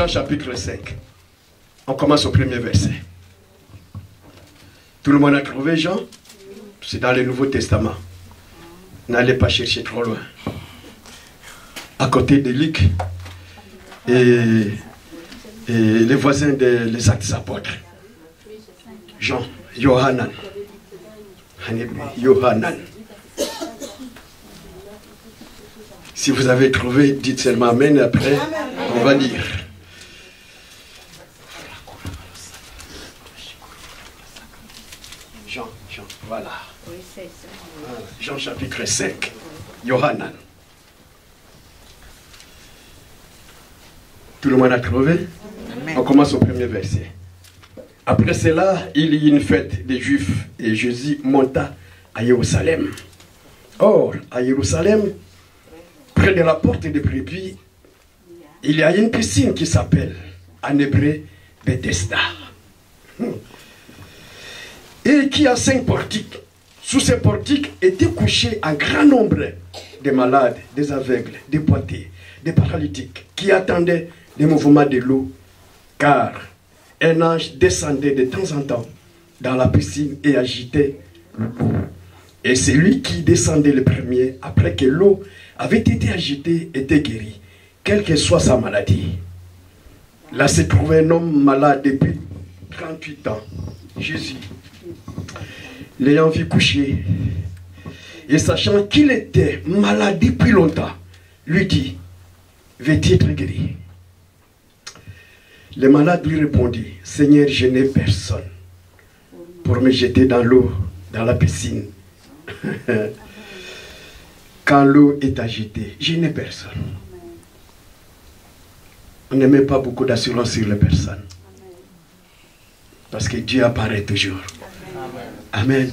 Jean chapitre 5. On commence au premier verset. Tout le monde a trouvé Jean? C'est dans le Nouveau Testament. N'allez pas chercher trop loin. À côté de Luc et les voisins des Actes des Apôtres. Jean, Yohanan. Yohanan. Si vous avez trouvé, dites seulement Amen, et après, on va lire. Jean, voilà. Jean chapitre 5, Yohanan. Tout le monde a trouvé? On commence au premier verset. Après cela, il y eut une fête des Juifs et Jésus monta à Jérusalem. Or, à Jérusalem, près de la porte des brebis, il y a une piscine qui s'appelle, en hébreu, Bethesda. Et qui a 5 portiques. Sous ces portiques étaient couchés un grand nombre de malades, des aveugles, des boiteux, des paralytiques, qui attendaient les mouvements de l'eau, car un ange descendait de temps en temps dans la piscine et agitait l'eau. Et celui qui descendait le premier, après que l'eau avait été agitée, était guéri, quelle que soit sa maladie. Là se trouvait un homme malade depuis 38 ans, Jésus, l'ayant vu coucher, et sachant qu'il était malade depuis longtemps, lui dit, veux-tu être guéri? Le malade lui répondit, Seigneur, je n'ai personne pour me jeter dans l'eau, dans la piscine. Quand l'eau est agitée, je n'ai personne. On ne met pas beaucoup d'assurance sur les personnes. Parce que Dieu apparaît toujours. Amen.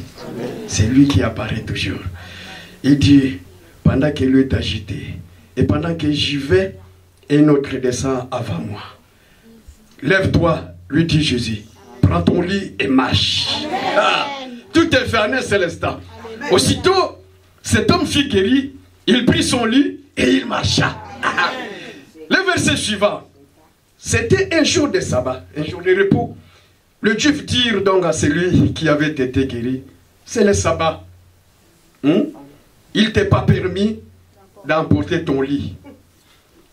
C'est lui qui apparaît toujours. Il dit, pendant que l'eau est agitée, et pendant que j'y vais, un autre descend avant moi. Lève-toi, lui dit Jésus. Prends ton lit et marche. Ah, tout est fermé célestin. Aussitôt, cet homme fut guéri, il prit son lit et il marcha. Ah, le verset suivant. C'était un jour de sabbat, un jour de repos. Le Juif dit donc à celui qui avait été guéri, c'est le sabbat. Il ne t'est pas permis d'emporter ton lit.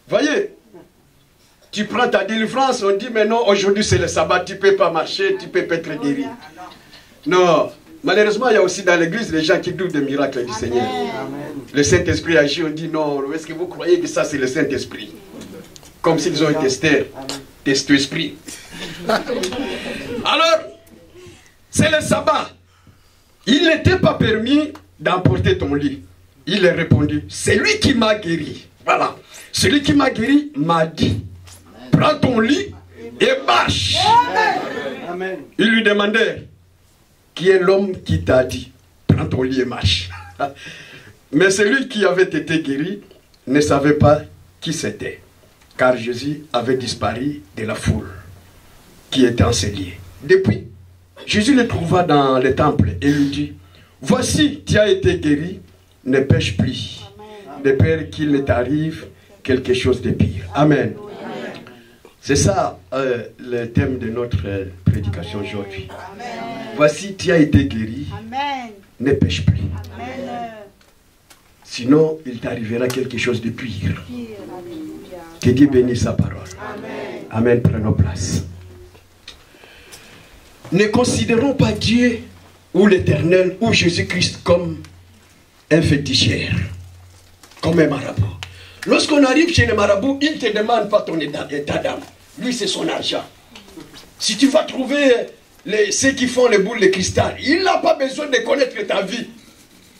Voyez, tu prends ta délivrance, on dit mais non, aujourd'hui c'est le sabbat, tu ne peux pas marcher, tu ne peux pas être guéri. Non, malheureusement il y a aussi dans l'église les gens qui doutent des miracles du Seigneur. Amen. Le Saint-Esprit agit, on dit non, est-ce que vous croyez que ça c'est le Saint-Esprit? Comme s'ils ont été test-esprit. Alors, c'est le sabbat. Il n'était pas permis d'emporter ton lit. Il a répondu, c'est lui qui m'a guéri. Voilà. Celui qui m'a guéri m'a dit, prends ton lit et marche. Amen. Il lui demandait, qui est l'homme qui t'a dit, prends ton lit et marche. Mais celui qui avait été guéri ne savait pas qui c'était, car Jésus avait disparu de la foule qui était enseignée. Depuis, Jésus le trouva dans le temple et lui dit, voici, tu as été guéri, ne pêche plus, de peur qu'il ne t'arrive quelque chose de pire. Amen. C'est ça le thème de notre prédication aujourd'hui. Voici, tu as été guéri, ne pêche plus. Amen. Sinon, il t'arrivera quelque chose de pire. Que Dieu bénisse sa parole. Amen. Amen. Prenons place. Ne considérons pas Dieu ou l'Éternel ou Jésus-Christ comme un féticheur, comme un marabout. Lorsqu'on arrive chez le marabout, il ne te demande pas ton état d'âme. Lui, c'est son argent. Si tu vas trouver ceux qui font les boules de cristal, il n'a pas besoin de connaître ta vie.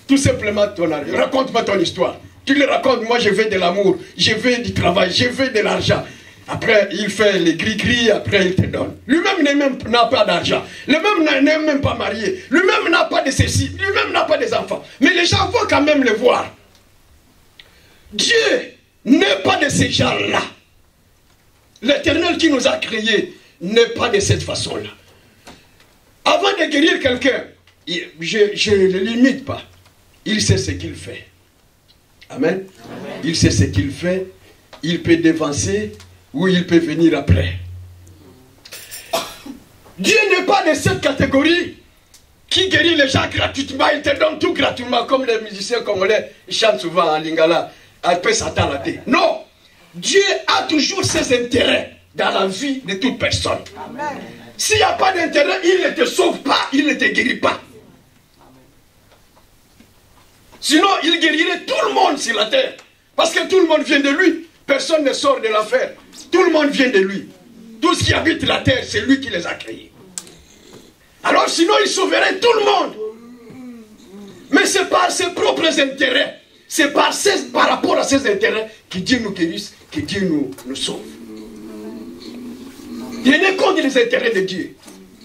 Tout simplement ton argent. Raconte-moi ton histoire. Tu lui racontes, moi je veux de l'amour, je veux du travail, je veux de l'argent. Après, il fait les gris-gris, après il te donne. Lui-même n'a pas d'argent. Lui-même n'est même pas marié. Lui-même n'a pas de ceci. Lui-même n'a pas des enfants. Mais les gens vont quand même le voir. Dieu n'est pas de ces gens-là. L'Éternel qui nous a créés n'est pas de cette façon-là. Avant de guérir quelqu'un, je ne le limite pas. Il sait ce qu'il fait. Amen. Amen. Il sait ce qu'il fait. Il peut dévancer ou il peut venir après. Dieu n'est pas de cette catégorie qui guérit les gens gratuitement, il te donne tout gratuitement, comme les musiciens congolais, ils chantent souvent en lingala, après Satan la tête. Non, Dieu a toujours ses intérêts dans la vie de toute personne. S'il n'y a pas d'intérêt, il ne te sauve pas, il ne te guérit pas. Sinon, il guérirait tout le monde sur la terre. Parce que tout le monde vient de lui. Personne ne sort de l'enfer. Tout le monde vient de lui. Tout ce qui habite la terre, c'est lui qui les a créés. Alors sinon, il sauverait tout le monde. Mais c'est par ses propres intérêts. C'est par rapport à ses intérêts que Dieu nous guérisse, que Dieu nous sauve. Tenez compte des intérêts de Dieu.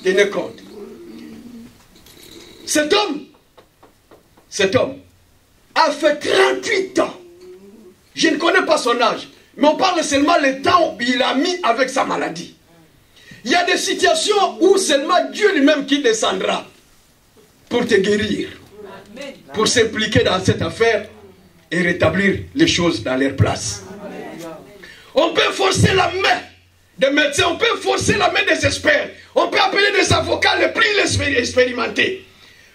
Tenez compte. Cet homme a fait 38 ans. Je ne connais pas son âge, mais on parle seulement le temps qu'il a mis avec sa maladie. Il y a des situations où seulement Dieu lui-même qui descendra pour te guérir, pour s'impliquer dans cette affaire et rétablir les choses dans leur place. On peut forcer la main des médecins, on peut forcer la main des experts, on peut appeler des avocats les plus expérimentés.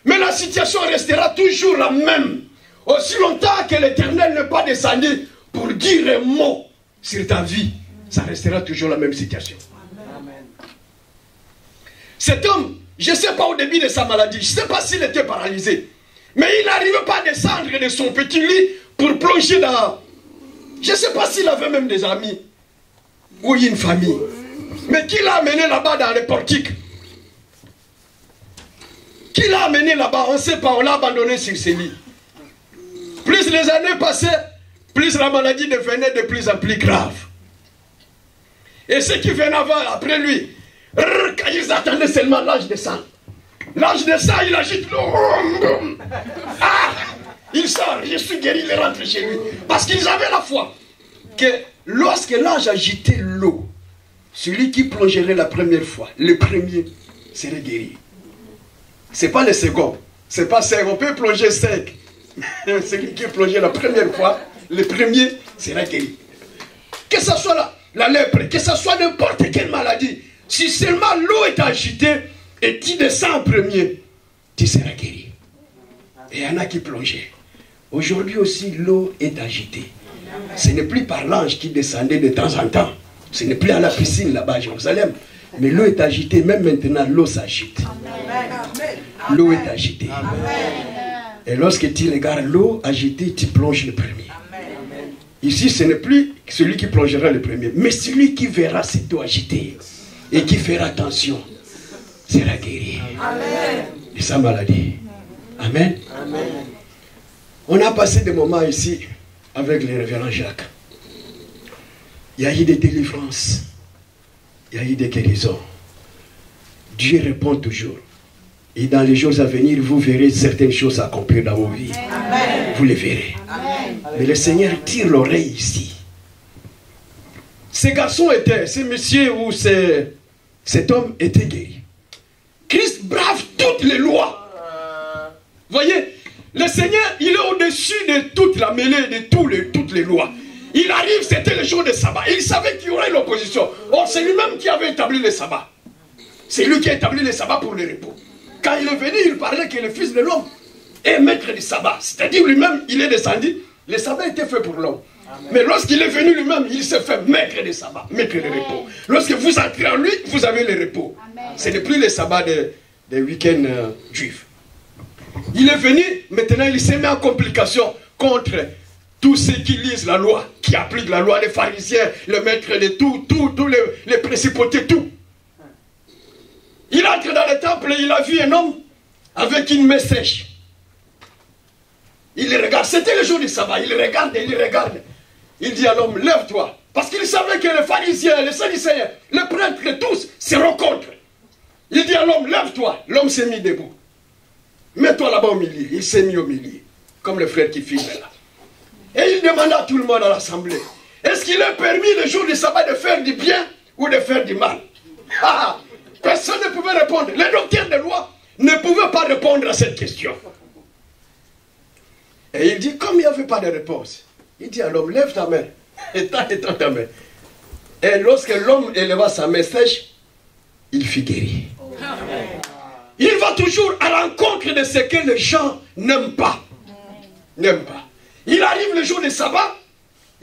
Mais la situation restera toujours la même. Aussi longtemps que l'Éternel n'est pas descendu pour dire un mot sur ta vie, ça restera toujours la même situation. Amen. Cet homme, je ne sais pas au début de sa maladie, je ne sais pas s'il était paralysé, mais il n'arrivait pas à descendre de son petit lit pour plonger dans... Je ne sais pas s'il avait même des amis ou une famille, mais qui l'a amené là-bas dans les portiques? Qui l'a amené là-bas? On ne sait pas, on l'a abandonné sur ses lits. Plus les années passaient, plus la maladie devenait de plus en plus grave. Et ceux qui venaient après lui, quand ils attendaient seulement l'âge de sang. L'âge de sang, il agite l'eau. Ah, il sort, je suis guéri, il rentre chez lui. Parce qu'ils avaient la foi que lorsque l'âge agitait l'eau, celui qui plongerait la première fois, le premier, serait guéri. Ce n'est pas le second. Ce n'est pas 5, on peut plonger 5. Celui qui est plongé la première fois, le premier sera guéri. Que ce soit la lèpre, que ce soit n'importe quelle maladie, si seulement l'eau est agitée et tu descends en premier, tu seras guéri. Et il y en a qui plongeaient. Aujourd'hui aussi, l'eau est agitée. Ce n'est plus par l'ange qui descendait de temps en temps. Ce n'est plus à la piscine là-bas à Jérusalem. Mais l'eau est agitée. Même maintenant, l'eau s'agite. L'eau est agitée. Amen. Et lorsque tu regardes l'eau agitée, tu plonges le premier. Amen. Ici, ce n'est plus celui qui plongera le premier, mais celui qui verra cette eau agitée et qui fera attention sera guéri de sa maladie. Amen. Amen. On a passé des moments ici avec le révérend Jacques. Il y a eu des délivrances, il y a eu des guérisons. Dieu répond toujours. Et dans les jours à venir, vous verrez certaines choses accomplir dans vos vies. Amen. Vous les verrez. Amen. Mais le Seigneur tire l'oreille ici. Ces garçons étaient, ces messieurs ou cet homme était guéri. Christ brave toutes les lois. Voyez, le Seigneur, il est au-dessus de toute la mêlée, de toutes les lois. Il arrive, c'était le jour de sabbat. Il savait qu'il y aurait l'opposition. Or, c'est lui-même qui avait établi le sabbat. C'est lui qui a établi le sabbat pour le repos. Quand il est venu, il parlait que le Fils de l'homme est maître du sabbat. C'est-à-dire lui-même, il est descendu. Le sabbat était fait pour l'homme. Mais lorsqu'il est venu lui-même, il s'est fait maître du sabbat, maître du repos. Lorsque vous entrez en lui, vous avez le repos. Ce n'est plus le sabbat des week-ends juifs. Il est venu, maintenant il s'est mis en complication contre tous ceux qui lisent la loi, qui appliquent la loi, les pharisiens, le maître de tout, les principautés, tout. Il entre dans le temple et il a vu un homme avec une main sèche. Il regarde, c'était le jour du sabbat, il regarde. Il dit à l'homme, lève-toi. Parce qu'il savait que les pharisiens, les sadducéens, les prêtres, tous seront contre. Il dit à l'homme, lève-toi. L'homme s'est mis debout. Mets-toi là-bas au milieu. Il s'est mis au milieu, comme le frère qui filme là. Et il demanda à tout le monde à l'assemblée, est-ce qu'il est permis le jour du sabbat de faire du bien ou de faire du mal? Personne ne pouvait répondre. Les docteurs de loi ne pouvaient pas répondre à cette question. Et il dit, comme il n'y avait pas de réponse, il dit à l'homme, lève ta main, étends ta main. Et lorsque l'homme éleva sa main sèche, il fut guéri. Il va toujours à l'encontre de ce que les gens n'aiment pas. N'aiment pas. Il arrive le jour de sabbat,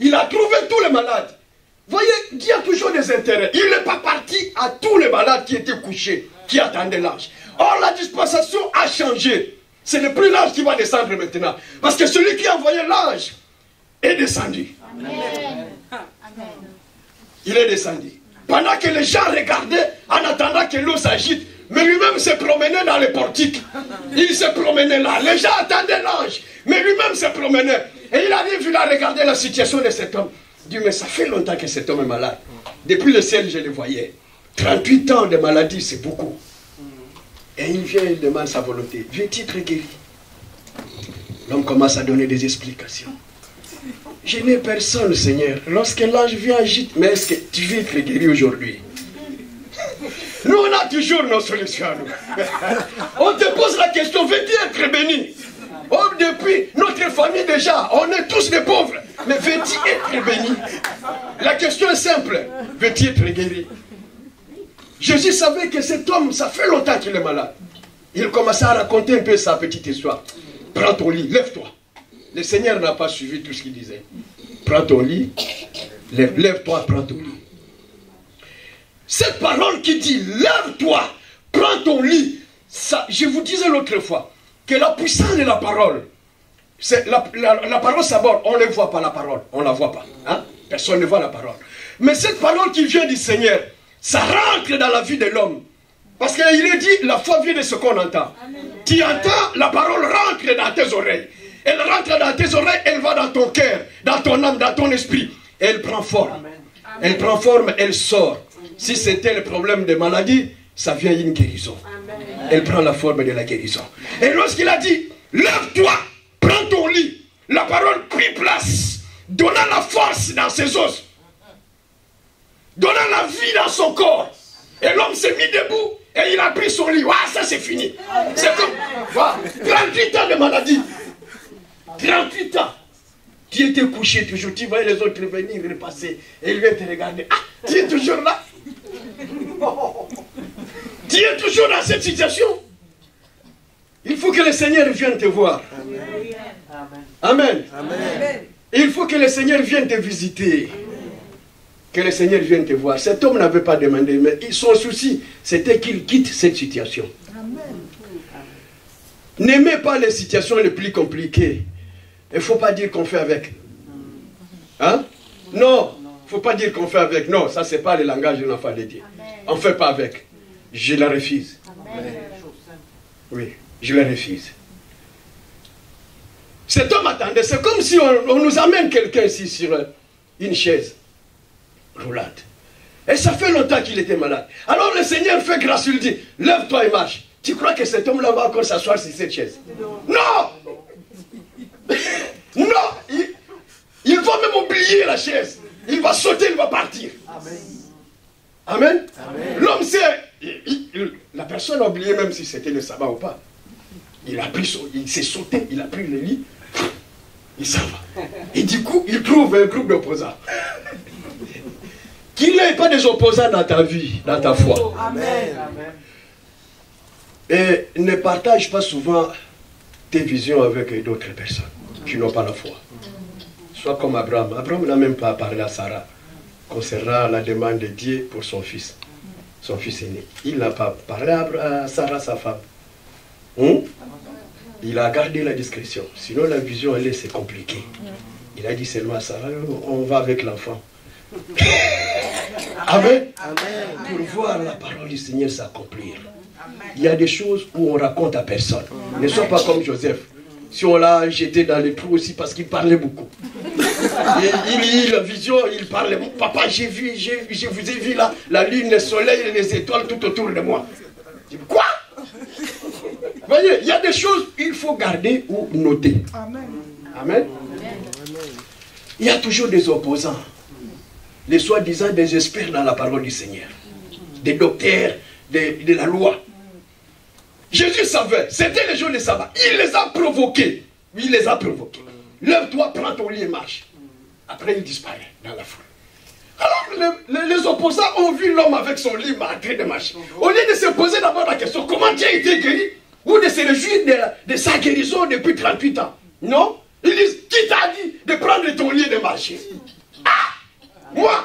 il a trouvé tous les malades. Voyez, Dieu a toujours des intérêts. Il n'est pas parti à tous les malades qui étaient couchés, qui attendaient l'ange. Or, la dispensation a changé. Ce n'est plus l'ange qui va descendre maintenant. Parce que celui qui a envoyé l'ange est descendu. Amen. Il est descendu. Pendant que les gens regardaient, en attendant que l'eau s'agite, mais lui-même se promenait dans les portiques. Il se promenait là. Les gens attendaient l'ange, mais lui-même se promenait. Et il arrive, il a regardé la situation de cet homme. Il dit, mais ça fait longtemps que cet homme est malade. Depuis le ciel, je le voyais. 38 ans de maladie, c'est beaucoup. Et il vient, il demande sa volonté. Veux-tu être guéri? L'homme commence à donner des explications. Je n'ai personne, Seigneur. Lorsque l'ange vient agite, mais est-ce que tu veux être guéri aujourd'hui? Nous, on a toujours nos solutions. On te pose la question, veux-tu être béni? Oh, depuis notre famille déjà, on est tous des pauvres. Mais veux-tu être béni? La question est simple. Veux-tu être guéri? Jésus savait que cet homme, ça fait longtemps qu'il est malade. Il commençait à raconter un peu sa petite histoire. Prends ton lit, lève-toi. Le Seigneur n'a pas suivi tout ce qu'il disait. Prends ton lit, lève-toi, prends ton lit. Cette parole qui dit, lève-toi, prends ton lit. Ça, je vous disais l'autre fois, que la puissance de la parole, la parole s'aborde, on ne voit pas la parole, on ne la voit pas. Hein? Personne ne voit la parole. Mais cette parole qui vient du Seigneur, ça rentre dans la vie de l'homme. Parce qu'il est dit, la foi vient de ce qu'on entend. Amen. Tu entends, la parole rentre dans tes oreilles. Elle rentre dans tes oreilles, elle va dans ton cœur, dans ton âme, dans ton esprit. Et elle prend forme. Amen. Elle prend forme, elle sort. Si c'était le problème de maladie, ça vient une guérison. Amen. Elle prend la forme de la guérison. Et lorsqu'il a dit, lève-toi, prends ton lit, la parole prit place, donnant la force dans ses os, donnant la vie dans son corps. Et l'homme s'est mis debout et il a pris son lit. Ah, ça c'est fini. C'est comme 38 ans de maladie. 38 ans. Tu étais couché toujours. Tu voyais les autres venir, repasser. Et il vient te regarder. Ah, tu es toujours là. Tu es toujours dans cette situation. Il faut que le Seigneur vienne te voir. Amen. Amen. Il faut que le Seigneur vienne te visiter. Que le Seigneur vienne te voir. Cet homme n'avait pas demandé, mais son souci, c'était qu'il quitte cette situation. N'aimez pas les situations les plus compliquées. Il ne faut pas dire qu'on fait avec. Hein? Non, il ne faut pas dire qu'on fait avec. Non, ça, ce n'est pas le langage de l'enfant de Dieu. On ne fait pas avec. Je la refuse. Amen. Oui, je la refuse. Cet homme attendait. C'est comme si on nous amène quelqu'un ici sur une chaise roulante. Et ça fait longtemps qu'il était malade. Alors le Seigneur fait grâce, il dit, lève-toi et marche. Tu crois que cet homme-là va encore s'asseoir sur cette chaise? Non! Non! Il va même oublier la chaise. Il va sauter, il va partir. Amen. Amen. Amen. L'homme sait, la personne a oublié même si c'était le sabbat ou pas. Il s'est sauté, il a pris le lit, il s'en va. Et du coup, il trouve un groupe d'opposants. Qu'il n'y ait pas des opposants dans ta vie, dans ta foi. Amen. Et ne partage pas souvent tes visions avec d'autres personnes qui n'ont pas la foi. Sois comme Abraham. Abraham n'a même pas parlé à Sarah concernant la demande de Dieu pour son fils aîné. Il n'a pas parlé à Sarah, sa femme. Il a gardé la discrétion. Sinon la vision, c'est compliqué. Il a dit seulement à Sarah, on va avec l'enfant. Amen. Pour voir la parole du Seigneur s'accomplir. Il y a des choses où on raconte à personne. Ne sois pas comme Joseph. Si on l'a jeté dans les trous aussi parce qu'il parlait beaucoup. Il la vision, il parlait. Papa, je vous ai vu là, la lune, le soleil et les étoiles tout autour de moi. Je dis, quoi? Vous voyez, il y a des choses qu'il faut garder ou noter. Amen. Il y a toujours des opposants. Les soi-disant des experts dans la parole du Seigneur. Des docteurs de la loi. Jésus savait, c'était le jour de sabbat. Il les a provoqués. Il les a provoqués. Lève-toi, prends ton lit et marche. Après, il disparaît dans la foule. Alors les opposants ont vu l'homme avec son lit en train de marcher. Au lieu de se poser d'abord la question, comment tu as été guéri? Ou de se réjouir de sa guérison depuis 38 ans. Non. Ils disent, qui t'a dit de prendre ton lit et de marcher? Ah! Moi,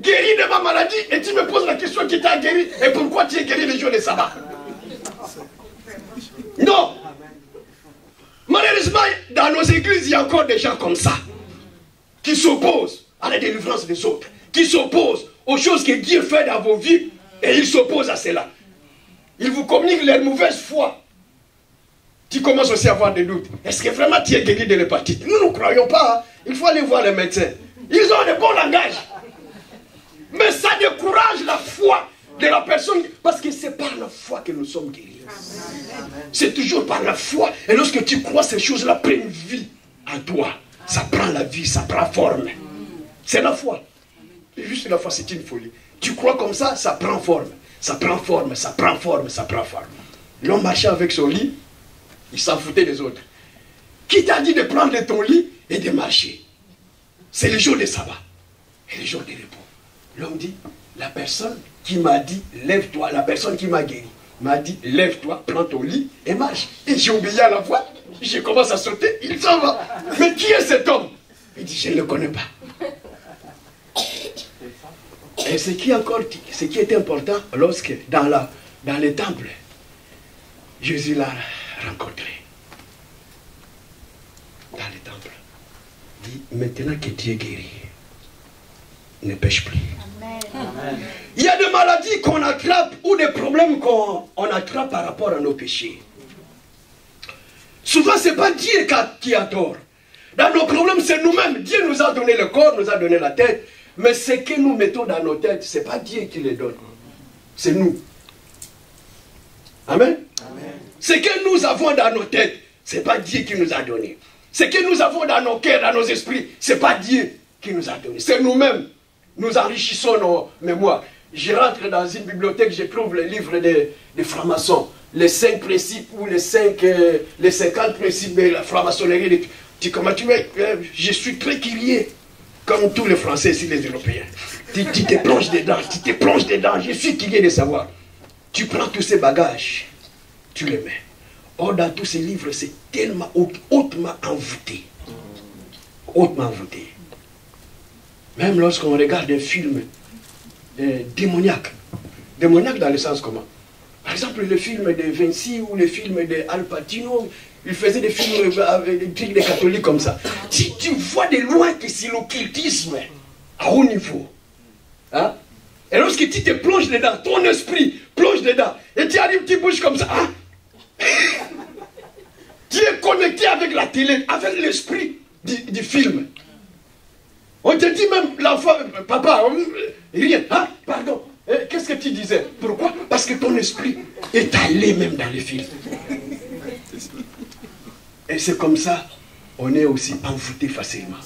guéri de ma maladie, et tu me poses la question qui t'a guéri, et pourquoi tu es guéri le jour de sabbat? Non. Malheureusement, dans nos églises, il y a encore des gens comme ça, qui s'opposent à la délivrance des autres, qui s'opposent aux choses que Dieu fait dans vos vies, et ils s'opposent à cela. Ils vous communiquent leur mauvaise foi. Tu commences aussi à avoir des doutes. Est-ce que vraiment tu es guéri de l'hépatite? Nous ne croyons pas. Hein. Il faut aller voir les médecins. Ils ont de bons langages. Mais ça décourage la foi de la personne. Parce que c'est par la foi que nous sommes guéris. C'est toujours par la foi. Et lorsque tu crois, ces choses-là prennent vie en toi. Ça prend la vie, ça prend forme. C'est la foi. Juste la foi, c'est une folie. Tu crois comme ça, ça prend forme. Ça prend forme, ça prend forme, ça prend forme. L'homme marchait avec son lit. Il s'en foutait des autres. Qui t'a dit de prendre ton lit et de marcher? C'est le jour de sabbat et le jour de repos. L'homme dit, la personne qui m'a dit, lève-toi, la personne qui m'a guéri, m'a dit, lève-toi, prends ton lit et marche. Et j'ai obéi à la voix, je commence à sauter, il s'en va. Mais qui est cet homme? Il dit, je ne le connais pas. Et ce qui est important, lorsque dans les temples, Jésus l'a rencontré dans les temples. Dit, maintenant que tu es guéri, ne pêche plus. Amen. Il y a des maladies qu'on attrape ou des problèmes qu'on attrape par rapport à nos péchés. Souvent, ce n'est pas Dieu qui a tort. Dans nos problèmes, c'est nous-mêmes. Dieu nous a donné le corps, nous a donné la tête. Mais ce que nous mettons dans nos têtes, ce n'est pas Dieu qui les donne. C'est nous. Amen. Amen. Ce que nous avons dans nos têtes, ce n'est pas Dieu qui nous a donné. Ce que nous avons dans nos cœurs, dans nos esprits, ce n'est pas Dieu qui nous a donné. C'est nous-mêmes. Nous enrichissons nos mémoires. Je rentre dans une bibliothèque, je trouve le livre des francs-maçons. Les 5 principes ou les 50 principes de la franc-maçonnerie. Tu je suis très curieux, comme tous les Français ici, les Européens. Tu te plonges dedans, je suis curieux de savoir. Tu prends tous ces bagages, tu les mets. Or, dans tous ces livres, c'est tellement hautement envoûté. Hautement envoûté. Même lorsqu'on regarde un film démoniaque. Démoniaque dans le sens comment? Par exemple, le film de Vinci ou le film de Al Pacino, il faisait des films avec des trucs de catholiques comme ça. Tu vois de loin que c'est l'occultisme à haut niveau. Hein? Et lorsque tu te plonges dedans, ton esprit plonge dedans, et tu arrives, tu bouges comme ça. Hein? Tu es connecté avec la télé, avec l'esprit du film. On te dit même, l'enfant, papa, rien, hein? Pardon, qu'est-ce que tu disais? Pourquoi? Parce que ton esprit est allé même dans le film. Et c'est comme ça, on est aussi envoûté facilement.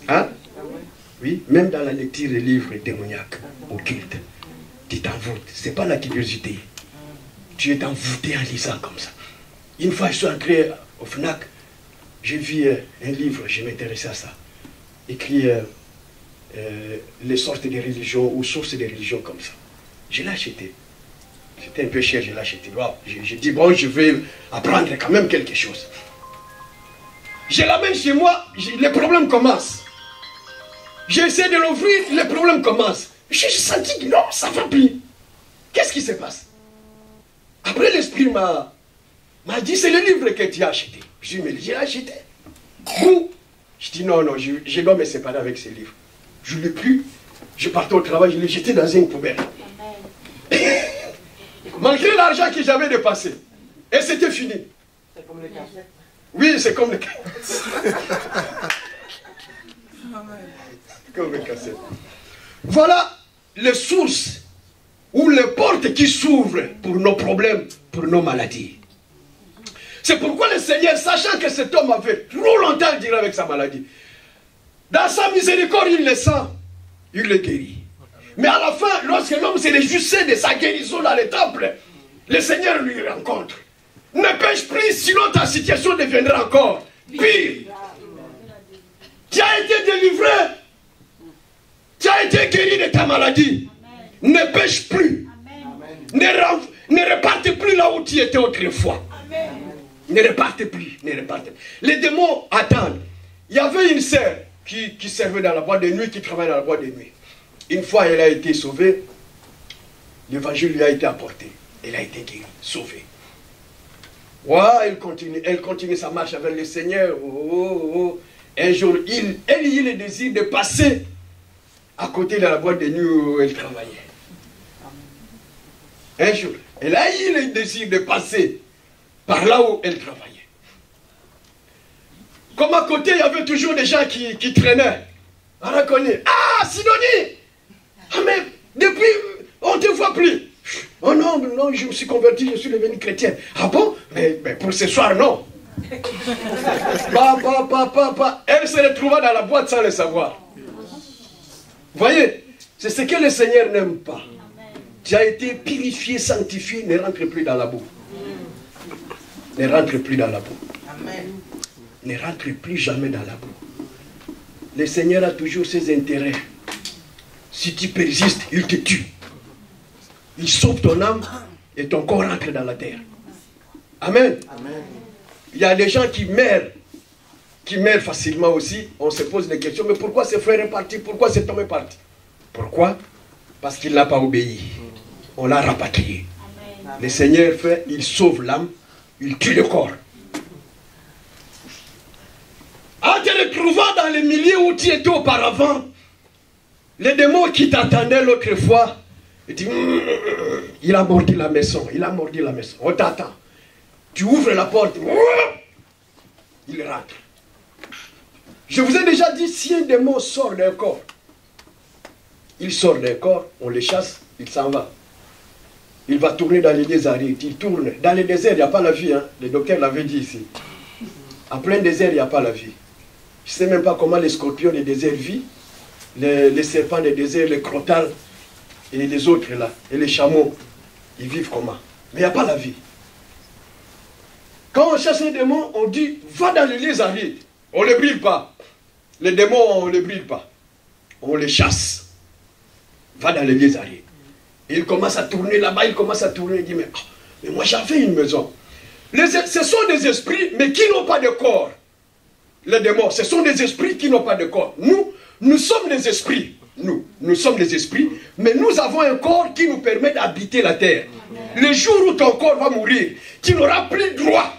Hein? Oui, même dans la lecture des livres démoniaques, occultes, tu t'envoûtes. Ce n'est pas la curiosité. Tu es envoûté en lisant comme ça. Une fois, je suis entré au FNAC, j'ai vu un livre, je m'intéressais à ça, écrit les sortes de religions ou sources de religions comme ça. Je l'ai acheté. C'était un peu cher, je l'ai acheté. Wow. J'ai dit, bon, je vais apprendre quand même quelque chose. Je l'amène chez moi, les problèmes commencent. J'essaie de l'ouvrir, les problèmes commencent. J'ai senti que non, ça ne va plus. Qu'est-ce qui se passe? Après, l'esprit m'a dit, c'est le livre que tu as acheté. Je dis, mais j'ai acheté. Où? Je dis, non, je dois me séparer avec ces livres. Je ne l'ai plus. Je partais au travail, je l'ai jeté dans une poubelle. Malgré l'argent que j'avais dépensé. Et c'était fini. C'est comme les cassettes. Oui, c'est comme les cassettes. Comme les cassettes. Voilà les sources ou les portes qui s'ouvrent pour nos problèmes, pour nos maladies. C'est pourquoi le Seigneur, sachant que cet homme avait trop longtemps duré avec sa maladie, dans sa miséricorde, il le sent, il le guérit. Mais à la fin, lorsque l'homme se réjouissait de sa guérison dans le temple, le Seigneur lui rencontre. Ne pêche plus, sinon ta situation deviendra encore pire. Tu as été délivré. Tu Tu as été guéri de ta maladie. Amen. Ne pêche plus. Ne reparte plus là où tu étais autrefois. Amen. Ne reparte plus. Ne reparte plus. Les démons attendent. Il y avait une sœur qui servait dans la boîte de nuit, qui travaillait dans la boîte de nuit. Une fois, elle a été sauvée. L'évangile lui a été apporté. Elle a été guérie, sauvée. Ouais, elle continue sa marche avec le Seigneur. Un jour, elle eut le désir de passer à côté de la boîte de nuit où elle travaillait. Un jour, elle a eu le désir de passer par là où elle travaillait. Comme à côté, il y avait toujours des gens qui traînaient. On reconnaît. Ah, Sidonie! Ah, mais depuis, on ne te voit plus. Oh non, non, je me suis converti, je suis devenu chrétien. Ah bon? Mais pour ce soir, non. Elle se retrouva dans la boîte sans le savoir. Vous voyez, c'est ce que le Seigneur n'aime pas. Tu as été purifié, sanctifié, ne rentre plus dans la boue. Ne rentre plus dans la boue. Ne rentre plus jamais dans la boue. Le Seigneur a toujours ses intérêts. Si tu persistes, il te tue. Il sauve ton âme et ton corps rentre dans la terre. Amen. Amen. Il y a des gens qui meurent facilement aussi. On se pose des questions. Mais pourquoi ce frère est parti? Pourquoi cet homme est parti? Pourquoi? Parce qu'il n'a pas obéi. On l'a rapatrié. Amen. Le Seigneur fait, il sauve l'âme, il tue le corps. En te retrouvant dans le milieu où tu étais auparavant, les démons qui t'attendaient l'autre fois, ils disent, il a mordu la maison, il a mordu la maison. On t'attend. Tu ouvres la porte, il rentre. Je vous ai déjà dit, si un démon sort d'un corps, il sort d'un corps, on le chasse, il s'en va. Il va tourner dans les déserts, il tourne. Dans les déserts, il n'y a pas la vie. Hein. Le docteur l'avait dit ici. En plein désert, il n'y a pas la vie. Je ne sais même pas comment les scorpions des déserts vivent. Les serpents des déserts, les crotales et les autres là, et les chameaux, ils vivent comment? Mais il n'y a pas la vie. Quand on chasse les démons, on dit, va dans les lieux arides. On ne les brille pas. Les démons, on ne les brille pas. On les chasse. Va dans les lieux arides. Il commence à tourner là-bas, il commence à tourner. Il dit, mais moi j'avais une maison. Ce sont des esprits, mais qui n'ont pas de corps. Les démons, ce sont des esprits qui n'ont pas de corps. Nous sommes des esprits. Nous sommes des esprits, mais nous avons un corps qui nous permet d'habiter la terre. Amen. Le jour où ton corps va mourir, tu n'auras plus droit.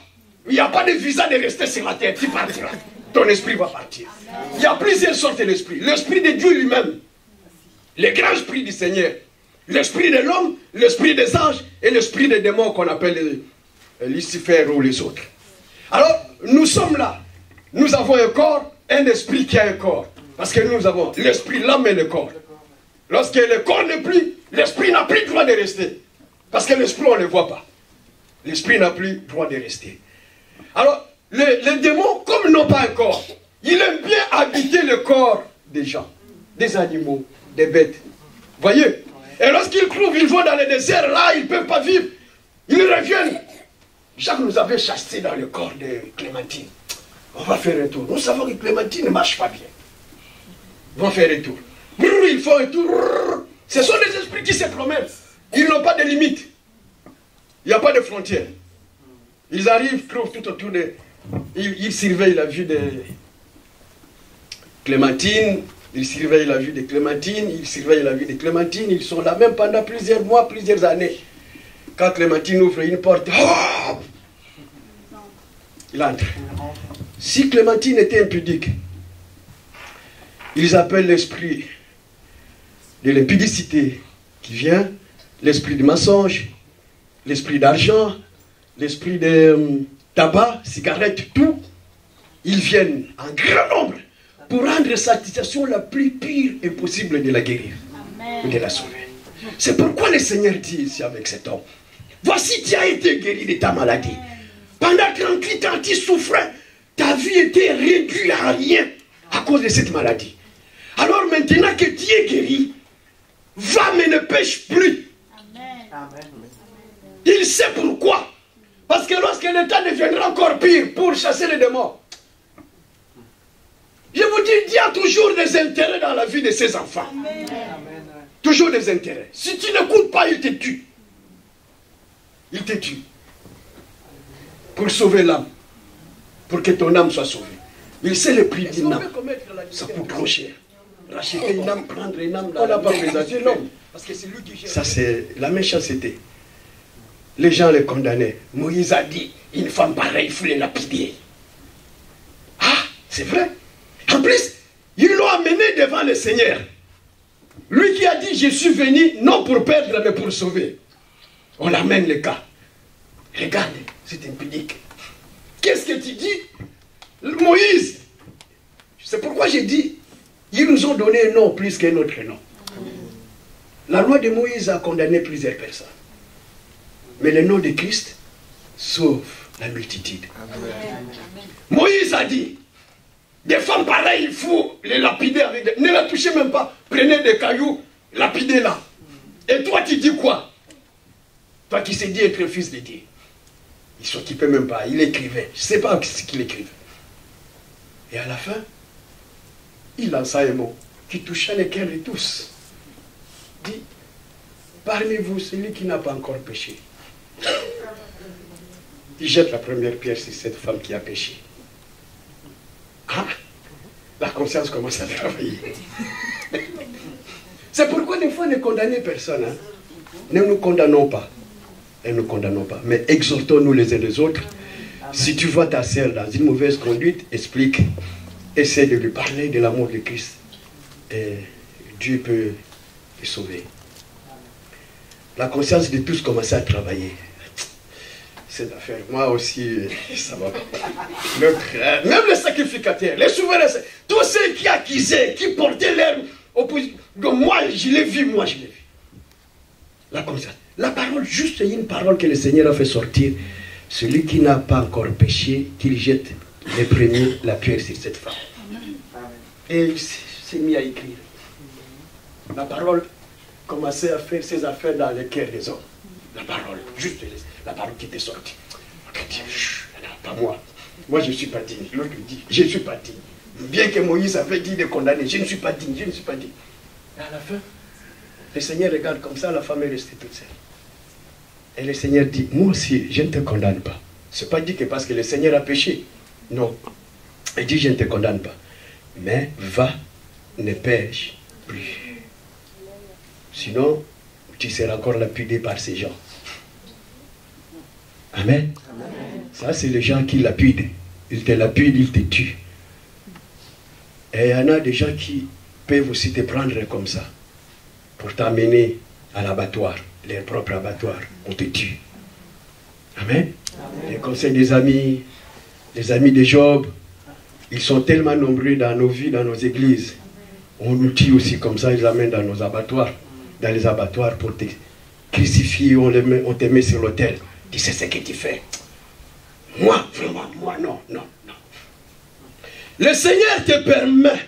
Il n'y a pas de visa de rester sur la terre, tu partiras. Ton esprit va partir. Amen. Il y a plusieurs sortes d'esprits. L'esprit de Dieu lui-même, le grand esprit du Seigneur, l'esprit de l'homme, l'esprit des anges et l'esprit des démons qu'on appelle Lucifer ou les autres. Alors, nous sommes là. Nous avons un corps, un esprit qui a un corps. Parce que nous avons l'esprit, l'âme et le corps. Lorsque le corps n'est plus, l'esprit n'a plus le droit de rester. Parce que l'esprit, on ne le voit pas. L'esprit n'a plus le droit de rester. Alors, les démons, comme ils n'ont pas un corps, ils aiment bien habiter le corps des gens, des animaux, des bêtes. Voyez? Et lorsqu'ils trouvent, ils vont dans le désert, là, ils ne peuvent pas vivre. Ils reviennent. Jacques nous avait chassés dans le corps de Clémentine. On va faire un tour. Nous savons que Clémentine ne marche pas bien. Ils vont faire un tour. Ils font un tour. Ce sont des esprits qui se promènent. Ils n'ont pas de limites. Il n'y a pas de frontières. Ils arrivent, trouvent tout autour de... Ils surveillent la vue de Clémentine. Ils surveillent la vue de Clémentine. Ils surveillent la vue de Clémentine. Ils sont là même pendant plusieurs mois, plusieurs années. Quand Clémentine ouvre une porte, oh, il entre. Si Clémentine était impudique, ils appellent l'esprit de l'impudicité qui vient, l'esprit du mensonge, l'esprit d'argent, l'esprit de tabac, cigarette, tout. Ils viennent en grand nombre pour rendre sa situation la plus pire impossible de la guérir. Amen. Ou de la sauver. C'est pourquoi le Seigneur dit ici avec cet homme, voici tu as été guéri de ta maladie. Pendant 38 ans tu souffrais, ta vie était réduite à rien à cause de cette maladie. Alors maintenant que tu es guéri, va mais ne pêche plus. Amen. Il sait pourquoi. Parce que lorsque l'état deviendra encore pire pour chasser les démons, Je vous dis, Dieu a toujours des intérêts dans la vie de ses enfants. Amen. Toujours des intérêts. Si tu n'écoutes pas, il te tue. Il te tue. Pour sauver l'âme. Pour que ton âme soit sauvée. Il sait le prix d'une âme. Ça coûte trop cher. Racheter une âme, prendre une âme. On n'a pas présenté l'homme. Ça, c'est la méchanceté. Les gens les condamnaient. Moïse a dit, une femme pareille, il faut les lapider. Ah, c'est vrai. En plus, ils l'ont amené devant le Seigneur. Lui qui a dit, je suis venu non pour perdre, mais pour sauver. On l'amène le cas. Regarde, c'est impudique. Qu'est-ce que tu dis? Moïse. C'est pourquoi j'ai dit, ils nous ont donné un nom plus qu'un autre nom. La loi de Moïse a condamné plusieurs personnes. Mais le nom de Christ sauve la multitude. Amen. Moïse a dit, des femmes pareilles, il faut les lapider avec des... Ne la touchez même pas. Prenez des cailloux, lapidez-la. Et toi, tu dis quoi? Toi qui sais dit être fils de Dieu. Il ne s'occupait même pas. Il écrivait. Je ne sais pas ce qu'il écrivait. Et à la fin, il lança un mot qui toucha les cœurs de tous. Il dit, parmi vous, celui qui n'a pas encore péché. Il jette la première pierre sur cette femme qui a péché. Ah, la conscience commence à travailler. C'est pourquoi des fois ne condamnez personne. Hein. Ne nous condamnons pas. Ne nous condamnons pas. Mais exhortons-nous les uns les autres. Amen. Si tu vois ta sœur dans une mauvaise conduite, explique. Essaie de lui parler de l'amour de Christ. Et Dieu peut te sauver. La conscience de tous commence à travailler. Cette affaire, moi aussi, ça va pas. Même les sacrificateurs, les souverains, tous ceux qui accusaient, qui portaient leur opposition. Donc moi, je l'ai vu, moi je l'ai vu. La conscience. La parole, juste une parole que le Seigneur a fait sortir. Celui qui n'a pas encore péché, qu'il jette les premiers la pierre sur cette femme. Et il s'est mis à écrire. La parole commençait à faire ses affaires dans les cœurs des hommes. La parole, juste la parole qui était sortie. Pas moi. Moi, je ne suis pas digne. L'autre dit, je ne suis pas digne. Bien que Moïse avait dit de condamner, je ne suis pas digne, je ne suis pas digne. Et à la fin, le Seigneur regarde comme ça, la femme est restée toute seule. Et le Seigneur dit, moi aussi, je ne te condamne pas. Ce n'est pas dit que parce que le Seigneur a péché. Non. Il dit, je ne te condamne pas. Mais va, ne pêche plus. Sinon, tu seras encore lapidé par ces gens. Amen. Amen. Ça, c'est les gens qui lapident. Ils te lapident, ils te tuent. Et il y en a des gens qui peuvent aussi te prendre comme ça. Pour t'amener à l'abattoir, leur propre abattoir. On te tue. Amen. Amen. Les conseils des amis de Job, ils sont tellement nombreux dans nos vies, dans nos églises. On nous tue aussi comme ça, ils amènent dans nos abattoirs. Dans les abattoirs pour te crucifier, on te met sur l'autel. Tu sais ce que tu fais. Moi, vraiment, moi, non. Le Seigneur te permet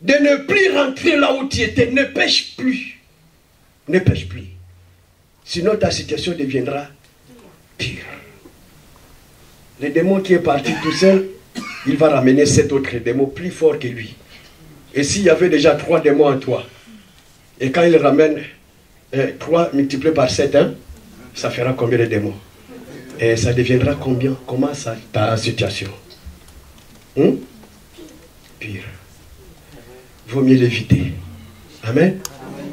de ne plus rentrer là où tu étais. Ne pêche plus. Ne pêche plus. Sinon ta situation deviendra pire. Le démon qui est parti tout seul, il va ramener 7 autres démons plus forts que lui. Et s'il y avait déjà 3 démons en toi, et quand il ramène 3 multiplié par 7, hein, ça fera combien de démons? Et ça deviendra combien? Comment ça, ta situation? Pire. Vaut mieux l'éviter. Amen.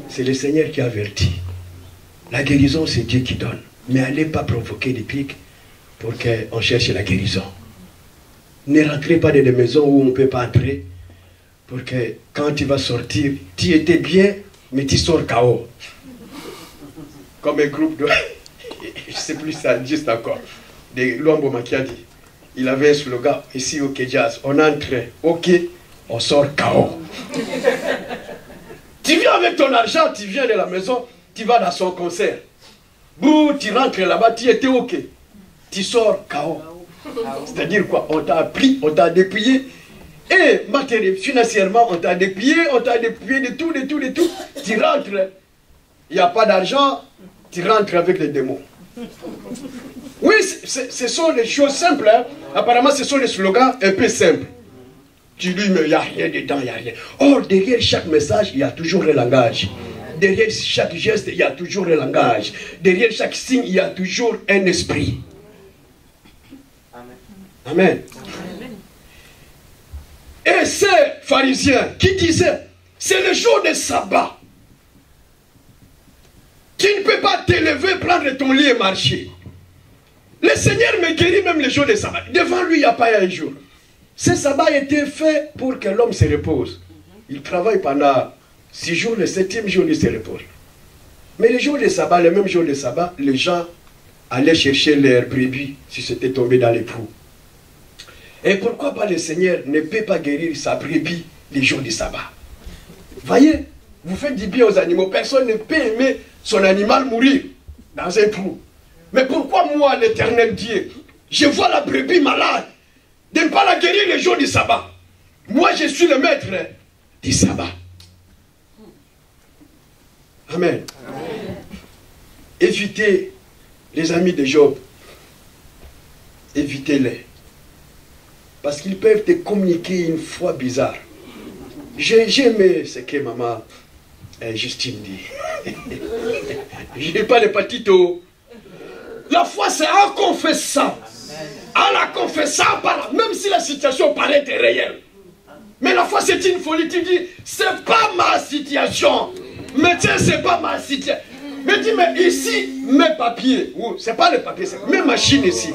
C'est le Seigneur qui avertit. La guérison, c'est Dieu qui donne. Mais allez pas provoquer des pics pour qu'on cherche la guérison. Ne rentrez pas dans des maisons où on ne peut pas entrer. Pour que quand tu vas sortir, tu étais bien, mais tu sors KO. Comme un groupe de... Je ne sais plus ça, juste encore. De Luambo Makiadi. Il avait un slogan ici au Jazz. On entre, ok, on sort KO. Tu viens avec ton argent, tu viens de la maison, tu vas dans son concert. Bouh, tu rentres là-bas, tu étais ok. Tu sors KO. C'est-à-dire quoi? On t'a appris, on t'a dépouillé. Et matériel, financièrement, on t'a dépouillé de tout. Tu rentres, il n'y a pas d'argent, tu rentres avec les démons. Oui, ce sont des choses simples. Hein. Apparemment, ce sont des slogans un peu simples. Tu dis, mais il n'y a rien dedans, il n'y a rien. Or, derrière chaque message, il y a toujours le langage. Derrière chaque geste, il y a toujours le langage. Derrière chaque signe, il y a toujours un esprit. Amen. Et ces pharisiens qui disaient, c'est le jour de sabbat. Tu ne peux pas t'élever, prendre ton lit et marcher. Le Seigneur me guérit même le jour de sabbat. Devant lui, il n'y a pas un jour. Ce sabbat a été fait pour que l'homme se repose. Il travaille pendant 6 jours, le 7e jour, il se repose. Mais le jour de sabbat, le même jour de sabbat, les gens allaient chercher leurs brebis si c'était tombé dans les trous. Et pourquoi pas le Seigneur ne peut pas guérir sa brebis les jours du sabbat? Voyez, vous faites du bien aux animaux. Personne ne peut aimer son animal mourir dans un trou. Mais pourquoi moi, l'Éternel Dieu, je vois la brebis malade, de ne pas la guérir les jours du sabbat? Moi, je suis le maître du sabbat. Amen. Amen. Évitez les amis de Job. Évitez-les. Parce qu'ils peuvent te communiquer une foi bizarre. J'ai aimé ce que maman Justine dit. Je n'ai pas l'hépatite. La foi, c'est en confessant. En la confessant, même si la situation paraît réelle. Mais la foi, c'est une folie. Tu dis, c'est pas ma situation. Mais tiens, c'est pas ma situation. Mais dis, mais ici, mes papiers, c'est pas les papiers, c'est mes machines ici.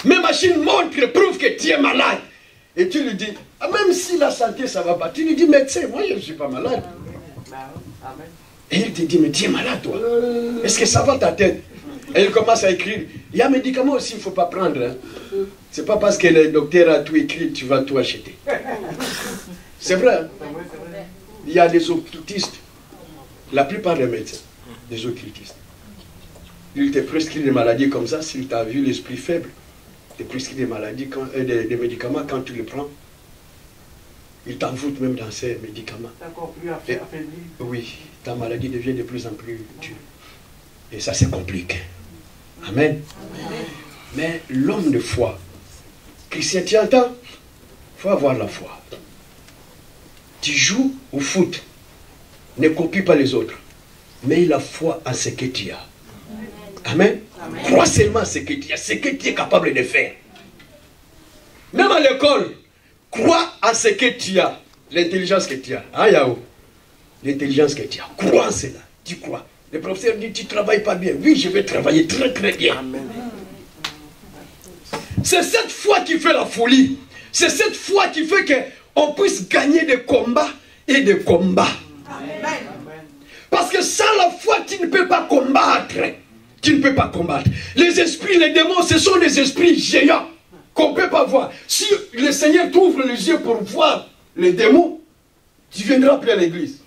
Mes machines montrent, prouvent que tu es malade. Et tu lui dis, même si la santé, ça va pas, tu lui dis, médecin, moi je ne suis pas malade. Et il te dit, mais tu es malade toi. Est-ce que ça va ta tête? Et il commence à écrire. Il y a un médicament aussi, il ne faut pas prendre. Hein. C'est pas parce que le docteur a tout écrit, tu vas tout acheter. C'est vrai. Hein? Il y a des occultistes. La plupart des médecins, des occultistes. Il te prescrit des maladies comme ça, s'il t'a vu l'esprit faible, il te prescrit des maladies, des médicaments quand tu les prends. Il t'envoûte même dans ces médicaments. Encore plus affaibli. Oui, ta maladie devient de plus en plus dure. Et ça, c'est compliqué. Amen. Amen. Mais l'homme de foi, Christian, tu entends? Il faut avoir la foi. Tu joues au foot, ne copie pas les autres, mais il a foi en ce que tu as. Amen. Amen. Crois seulement ce que tu as, ce que tu es capable de faire. Même à l'école, crois en ce que tu as, l'intelligence que tu as. Ah, Yahoo, l'intelligence que tu as. Crois en cela, tu crois. Le professeur dit, tu ne travailles pas bien. Oui, je vais travailler très très bien. Amen. C'est cette foi qui fait la folie. C'est cette foi qui fait qu'on puisse gagner des combats et des combats. Amen. Parce que sans la foi, tu ne peux pas combattre. Tu ne peux pas combattre. Les esprits, les démons, ce sont des esprits géants qu'on ne peut pas voir. Si le Seigneur t'ouvre les yeux pour voir les démons, tu ne viendras plus à l'église.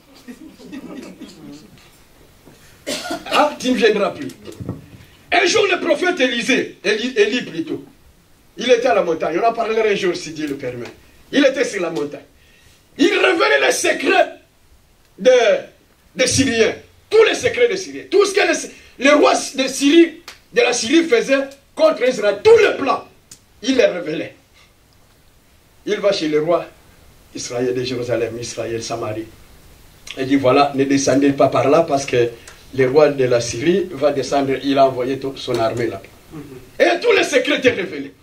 Ah, tu ne viendras plus. Un jour, le prophète Élie plutôt, il était à la montagne. On en parlera un jour, si Dieu le permet. Il était sur la montagne. Il révélait les secrets des Syriens. Tous les secrets des Syriens. Tout ce que les rois de la Syrie faisaient contre Israël. Tous les plans, il les révélait. Il va chez le roi Israël de Jérusalem, Israël, Samarie. Il dit, voilà, ne descendez pas par là parce que le roi de la Syrie va descendre, il a envoyé son armée là. Et tous les secrets étaient révélés.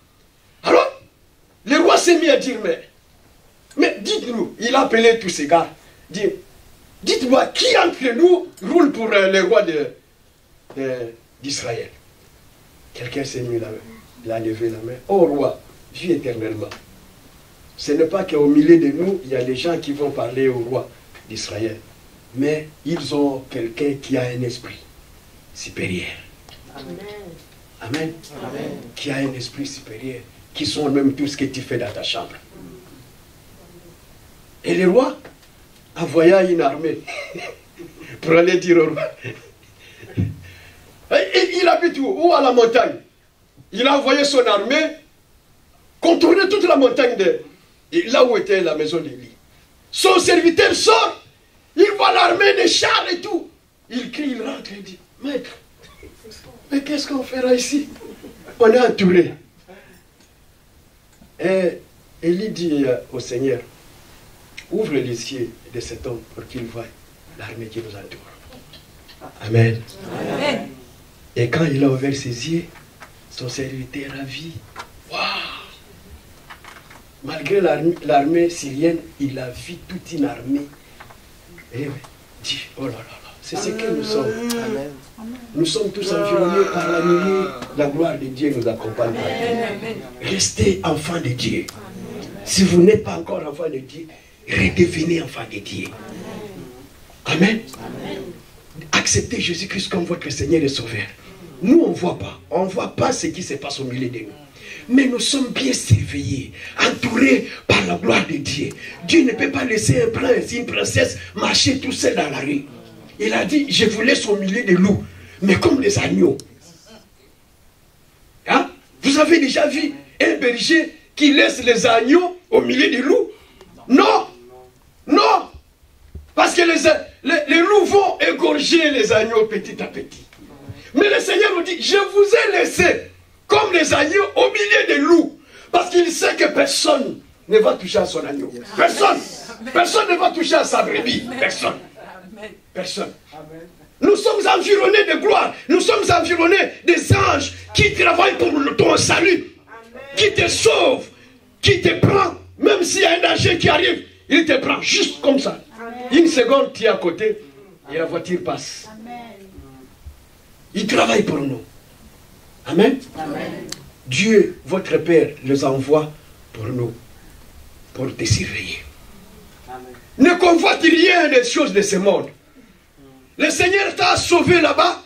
Alors, le roi s'est mis à dire, mais dites-nous, il a appelé tous ces gars, dites-moi, qui entre nous roule pour le roi d'Israël? Quelqu'un s'est mis là, il a levé la main. Oh roi, vis éternellement. Ce n'est pas qu'au milieu de nous, il y a des gens qui vont parler au roi d'Israël. Mais ils ont quelqu'un qui a un esprit supérieur. Amen. Amen. Amen. Qui a un esprit supérieur, qui sont même tout ce que tu fais dans ta chambre. Et le roi envoya une armée pour aller dire au roi. Il habite où à la montagne. Il a envoyé son armée contourner toute la montagne là où était la maison d'Élie. Son serviteur sort. Il voit l'armée des chars et tout. Il crie, il rentre et dit, maître, mais qu'est-ce qu'on fera ici? On est entouré. Et Élie dit au Seigneur, ouvre les yeux de cet homme pour qu'il voie l'armée qui nous entoure. Amen. Amen. Et quand il a ouvert ses yeux, son serviteur ravi. Waouh! Malgré l'armée syrienne, il a vu toute une armée. Et dit, oh là là là, c'est ce que nous sommes. Amen. Nous sommes tous environnés par la nuée. La gloire de Dieu nous accompagne. Amen. Restez enfants de Dieu. Si vous n'êtes pas encore enfant de Dieu, redevenez enfant de Dieu. Amen. Amen. Acceptez Jésus-Christ comme votre Seigneur et Sauveur. Nous, on ne voit pas. On ne voit pas ce qui se passe au milieu de nous. Mais nous sommes bien surveillés, entourés par la gloire de Dieu. Dieu ne peut pas laisser un prince, une princesse marcher tout seul dans la rue. Il a dit, je vous laisse au milieu des loups, mais comme les agneaux. Hein? Vous avez déjà vu un berger qui laisse les agneaux au milieu des loups? Non, non. Parce que les loups vont égorger les agneaux petit à petit. Mais le Seigneur nous dit, je vous ai laissé comme les agneaux au milieu des loups. Parce qu'il sait que personne ne va toucher à son agneau. Personne. Personne ne va toucher à sa brebis. Personne. Personne. Nous sommes environnés de gloire. Nous sommes environnés des anges qui travaillent pour ton salut. Qui te sauvent. Qui te prend. Même s'il y a un danger qui arrive, il te prend juste comme ça. Une seconde, tu es à côté et la voiture passe. Il travaille pour nous. Amen. Amen. Dieu, votre Père, les envoie pour nous, pour te surveiller. Amen. Ne convoite rien des choses de ce monde. Le Seigneur t'a sauvé là-bas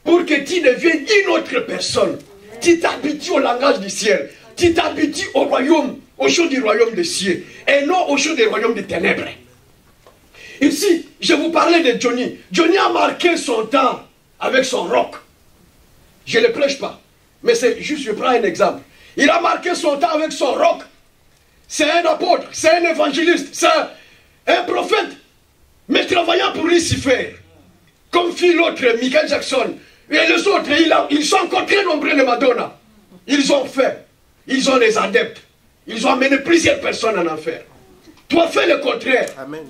pour que tu deviennes une autre personne. Tu t'habitues au langage du ciel. Tu t'habitues au royaume, aux choses du royaume des cieux, et non aux choses du royaume des ténèbres. Ici, je vous parlais de Johnny. Johnny a marqué son temps avec son roc. Je ne le prêche pas. Mais c'est juste, je prends un exemple. Il a marqué son temps avec son roc. C'est un apôtre, c'est un évangéliste, c'est un prophète. Mais travaillant pour Lucifer. Comme fit l'autre, Michael Jackson. Et les autres, ils sont encore très nombreux, les Madonna. Ils ont fait. Ils ont les adeptes. Ils ont amené plusieurs personnes en enfer. Toi, fais le contraire. Amen.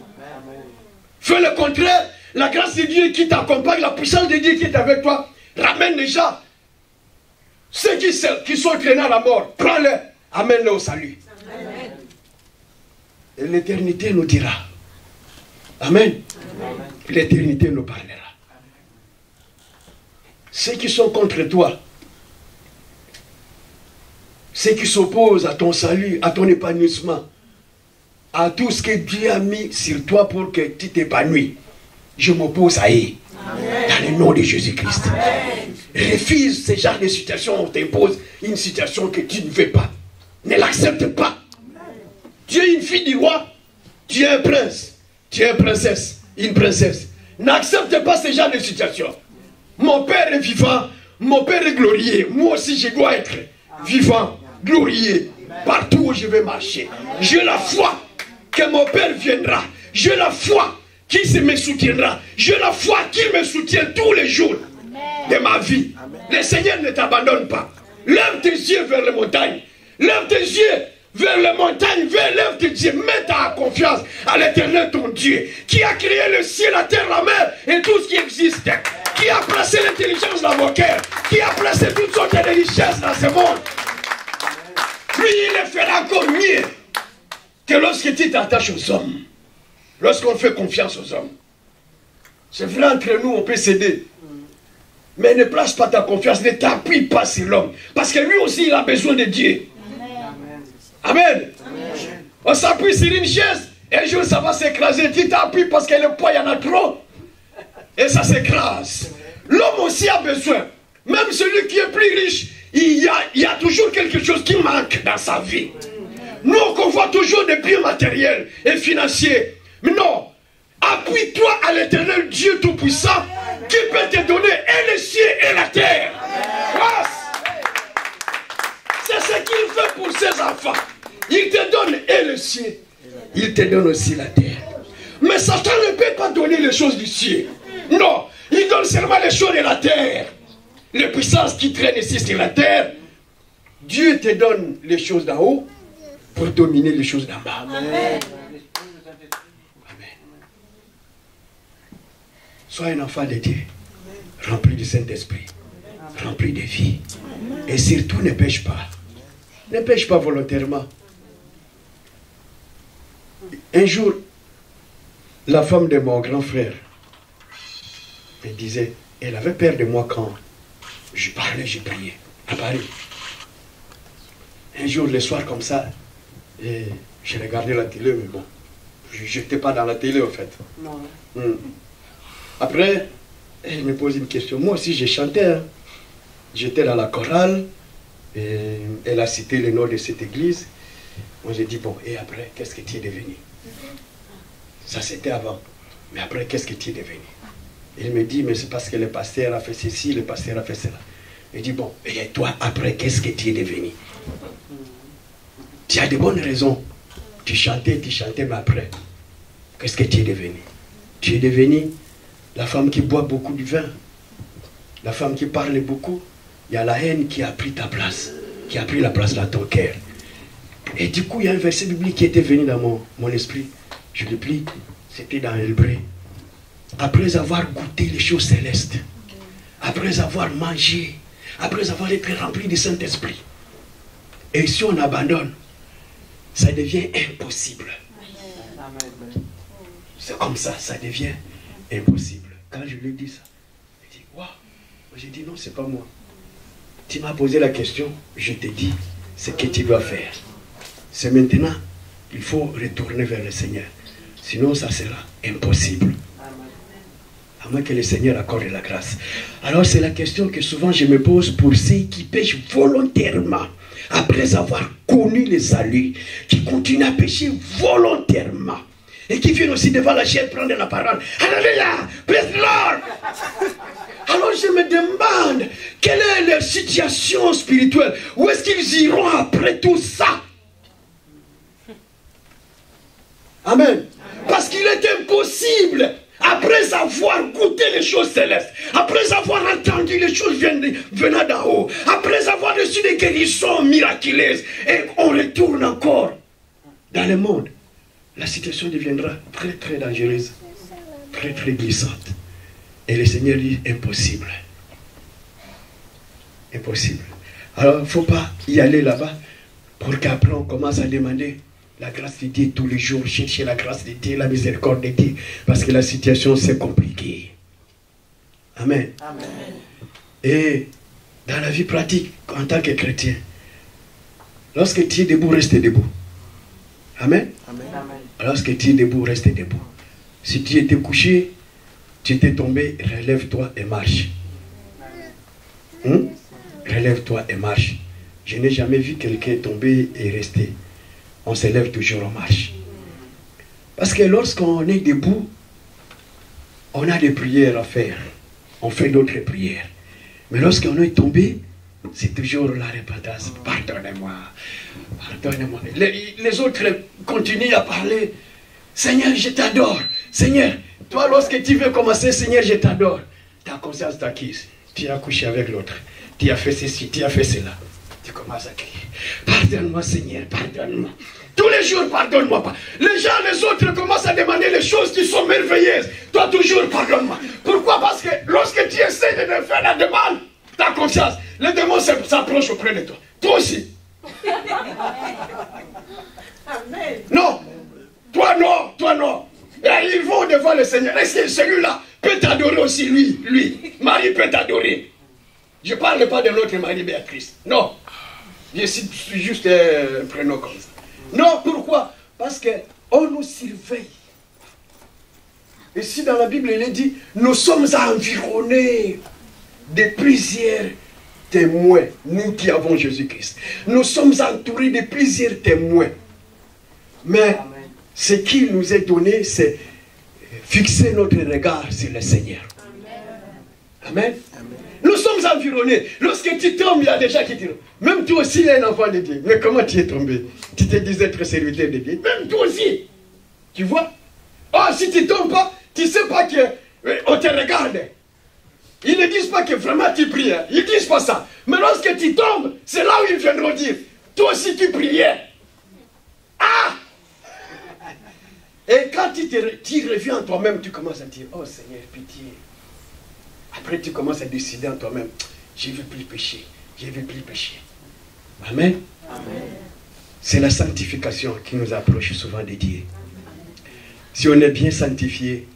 Fais le contraire. La grâce de Dieu qui t'accompagne, la puissance de Dieu qui est avec toi, ramène déjà ceux qui sont traînés à la mort. Prends-les, amène-les au salut. Amen. Et l'éternité nous dira. Amen. L'éternité nous parlera. Ceux qui sont contre toi, ceux qui s'opposent à ton salut, à ton épanouissement, à tout ce que Dieu a mis sur toi pour que tu t'épanouisses, je m'oppose à eux. Dans le nom de Jésus-Christ. Refuse ce genre de situation où on t'impose une situation que tu ne veux pas. Ne l'accepte pas. Tu es une fille du roi, tu es un prince, tu es une princesse. N'accepte pas ce genre de situation. Mon Père est vivant, mon Père est glorieux. Moi aussi je dois être vivant, glorieux, partout où je vais marcher. J'ai la foi que mon Père viendra. J'ai la foi qu'il me soutiendra. J'ai la foi qu'il me soutient tous les jours de ma vie. Amen. Le Seigneur ne t'abandonne pas. Lève tes yeux vers les montagnes. Lève tes yeux vers les montagnes. Lève tes yeux. Mets ta confiance à l'Éternel ton Dieu, qui a créé le ciel, la terre, la mer et tout ce qui existe. Qui a placé l'intelligence dans vos cœurs. Qui a placé toutes sortes de richesses dans ce monde. Lui, il le fera encore mieux que lorsque tu t'attaches aux hommes. Lorsqu'on fait confiance aux hommes. C'est vrai, entre nous, on peut céder. Mais ne place pas ta confiance, ne t'appuie pas sur l'homme. Parce que lui aussi, il a besoin de Dieu. Amen. Amen. Amen. On s'appuie sur une chaise, et un jour ça va s'écraser. Tu t'appuies parce que le poids, il y en a trop. Et ça s'écrase. L'homme aussi a besoin. Même celui qui est plus riche, il y a toujours quelque chose qui manque dans sa vie. Nous, on convoite toujours des biens matériels et financiers. Mais non, appuie-toi à l'Éternel Dieu Tout-Puissant qui peut te donner et les cieux et la terre. C'est ce qu'il fait pour ses enfants. Il te donne et le ciel. Il te donne aussi la terre. Mais Satan ne peut pas donner les choses du ciel. Non, il donne seulement les choses de la terre. Les puissances qui traînent ici sur la terre. Dieu te donne les choses d'en haut pour dominer les choses d'en bas. Amen. Sois un enfant de Dieu, rempli du Saint-Esprit, rempli de vie. Et surtout, ne pêche pas. Ne pêche pas volontairement. Un jour, la femme de mon grand frère me disait, elle avait peur de moi quand je parlais, je priais à Paris. Un jour, le soir comme ça, et j'ai regardé la télé, mais bon, je n'étais pas dans la télé en fait. Non. Après, elle me pose une question. Moi aussi, j'ai chanté. Hein. J'étais dans la chorale. Et elle a cité le nom de cette église. Moi, j'ai dit, bon, et après, qu'est-ce que tu es devenu? Ça, c'était avant. Mais après, qu'est-ce que tu es devenu? Il me dit, mais c'est parce que le pasteur a fait ceci, le pasteur a fait cela. Il dit, bon, et toi, après, qu'est-ce que tu es devenu? Tu as de bonnes raisons. Tu chantais, mais après, qu'est-ce que tu es devenu? Tu es devenu la femme qui boit beaucoup de vin, la femme qui parle beaucoup. Il y a la haine qui a pris ta place, qui a pris la place dans ton cœur. Et du coup, il y a un verset biblique qui était venu dans mon esprit. Je l'ai pris, c'était dans Hébreu. Après avoir goûté les choses célestes, après avoir mangé, après avoir été rempli du Saint-Esprit, et si on abandonne, ça devient impossible. C'est comme ça, ça devient impossible. Quand je lui ai dit ça, il dit, waouh, j'ai dit non, c'est pas moi. Tu m'as posé la question, je t'ai dit ce que tu dois faire. C'est maintenant, il faut retourner vers le Seigneur. Sinon, ça sera impossible. À moins que le Seigneur accorde la grâce. Alors, c'est la question que souvent je me pose pour ceux qui pêchent volontairement, après avoir connu le salut, qui continuent à pécher volontairement. Et qui viennent aussi devant la chair prendre la parole. Alléluia, praise the Lord. Alors je me demande, quelle est leur situation spirituelle? Où est-ce qu'ils iront après tout ça? Amen. Parce qu'il est impossible, après avoir goûté les choses célestes, après avoir entendu les choses venant d'en haut, après avoir reçu des guérisons miraculeuses, et on retourne encore dans le monde. La situation deviendra très très dangereuse, très très glissante. Et le Seigneur dit impossible. Impossible. Alors il ne faut pas y aller là-bas pour qu'après on commence à demander la grâce de Dieu tous les jours, chercher la grâce de Dieu, la miséricorde de Dieu, parce que la situation c'est compliqué. Amen. Amen. Et dans la vie pratique, en tant que chrétien, lorsque tu es debout, reste debout. Amen. Amen. Lorsque tu es debout, reste debout. Si tu étais couché, tu étais tombé, relève-toi et marche. Relève-toi et marche. Je n'ai jamais vu quelqu'un tomber et rester. On se lève toujours en marche. Parce que lorsqu'on est debout, on a des prières à faire. On fait d'autres prières. Mais lorsqu'on est tombé, c'est toujours la repentance. Pardonnez-moi. Pardonnez-moi. Les autres continuent à parler. Seigneur, je t'adore. Seigneur, toi, lorsque tu veux commencer, Seigneur, je t'adore. Ta conscience t'acquise. Tu as couché avec l'autre. Tu as fait ceci, tu as fait cela. Tu commences à crier. Pardonne-moi, Seigneur, pardonne-moi. Tous les jours, pardonne-moi pas. Les gens, les autres commencent à demander les choses qui sont merveilleuses. Toi, toujours, pardonne-moi. Pourquoi? Parce que lorsque tu essaies de faire la demande, ta conscience, le démon s'approche auprès de toi. Toi aussi. Non. Toi non, toi non. Et ils vont devant le Seigneur. Est-ce que celui-là peut t'adorer aussi, lui? Marie peut t'adorer. Je ne parle pas de notre Marie Béatrice. Non. Je suis juste un prénom comme ça. Non, pourquoi? Parce qu'on nous surveille. Ici dans la Bible, il est dit, nous sommes environnés de plusieurs témoins, nous qui avons Jésus-Christ. Nous sommes entourés de plusieurs témoins. Mais ce qui nous est donné, c'est fixer notre regard sur le Seigneur. Amen. Amen. Nous sommes environnés. Lorsque tu tombes, il y a des gens qui disent, même toi aussi, il y a un enfant de Dieu. Mais comment tu es tombé? Tu te disais être serviteur de Dieu. Même toi aussi. Tu vois? Oh, si tu ne tombes pas, tu ne sais pas qu'on te regarde. Ils ne disent pas que vraiment tu pries. Ils ne disent pas ça. Mais lorsque tu tombes, c'est là où ils viendront dire, toi aussi tu priais. tu reviens en toi-même, tu commences à dire, oh Seigneur, pitié. Après, tu commences à décider en toi-même, je ne veux plus pécher, je ne veux plus pécher. Amen. Amen. C'est la sanctification qui nous approche souvent de Dieu. Si on est bien sanctifié,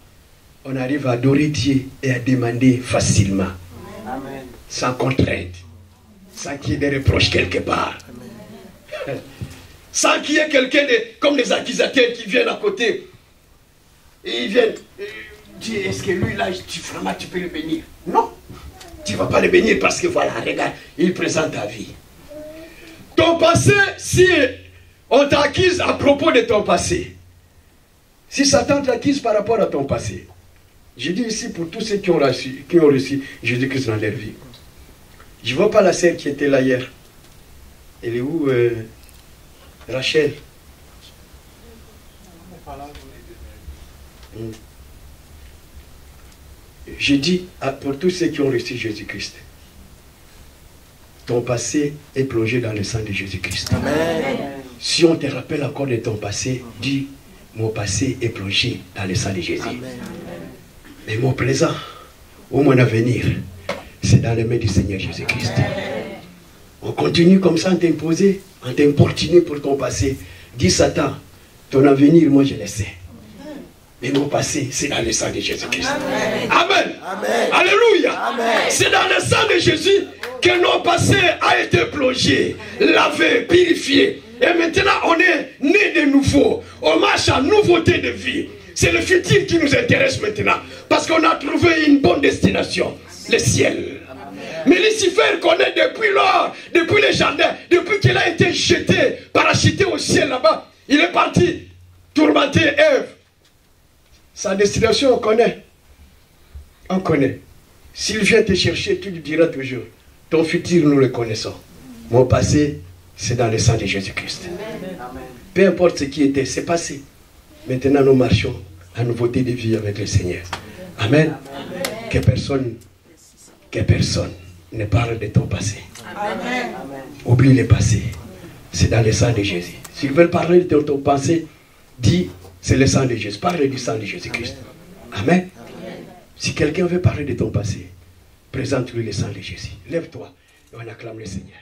on arrive à adorer Dieu et à demander facilement. Amen. Sans contrainte. Sans qu'il y ait des reproches quelque part. Amen. Sans qu'il y ait quelqu'un comme des accusateurs qui viennent à côté. Et ils viennent dire, est-ce que lui là, vraiment tu peux le bénir? Non. Tu ne vas pas le bénir parce que voilà, regarde, il présente ta vie. Ton passé, si on t'accuse à propos de ton passé, si Satan t'accuse par rapport à ton passé, je dis ici pour tous ceux qui ont reçu Jésus-Christ dans leur vie. Je ne vois pas la sœur qui était là hier. Elle est où Rachel. Je dis pour tous ceux qui ont reçu Jésus-Christ, ton passé est plongé dans le sang de Jésus-Christ. Amen. Si on te rappelle encore de ton passé, dis, mon passé est plongé dans le sang de Jésus. Amen. Mais mon présent ou mon avenir, c'est dans les mains du Seigneur Jésus-Christ. On continue comme ça à t'imposer, à t'importuner pour ton passé. Dis Satan, ton avenir, moi je le sais. Mais mon passé, c'est dans le sang de Jésus-Christ. Amen. Amen. Amen. Alléluia. C'est dans le sang de Jésus que nos passés a été plongé, lavé, purifié. Et maintenant, on est né de nouveau. On marche en nouveauté de vie. C'est le futur qui nous intéresse maintenant. Parce qu'on a trouvé une bonne destination. Le ciel. Mais Lucifer connaît depuis lors, depuis le jardin, depuis qu'il a été jeté, parachuté au ciel là-bas. Il est parti tourmenter Ève. Sa destination, on connaît. On connaît. S'il vient te chercher, tu lui diras toujours, ton futur, nous le connaissons. Mon passé, c'est dans le sang de Jésus-Christ. Peu importe ce qui était, c'est passé. Maintenant, nous marchons en nouveauté de vie avec le Seigneur. Amen. Que personne ne parle de ton passé. Amen. Oublie le passé. C'est dans le sang de Jésus. S'ils veulent parler de ton passé, dis, c'est le sang de Jésus. Parle du sang de Jésus-Christ. Amen. Si quelqu'un veut parler de ton passé, présente-lui le sang de Jésus. Lève-toi et on acclame le Seigneur.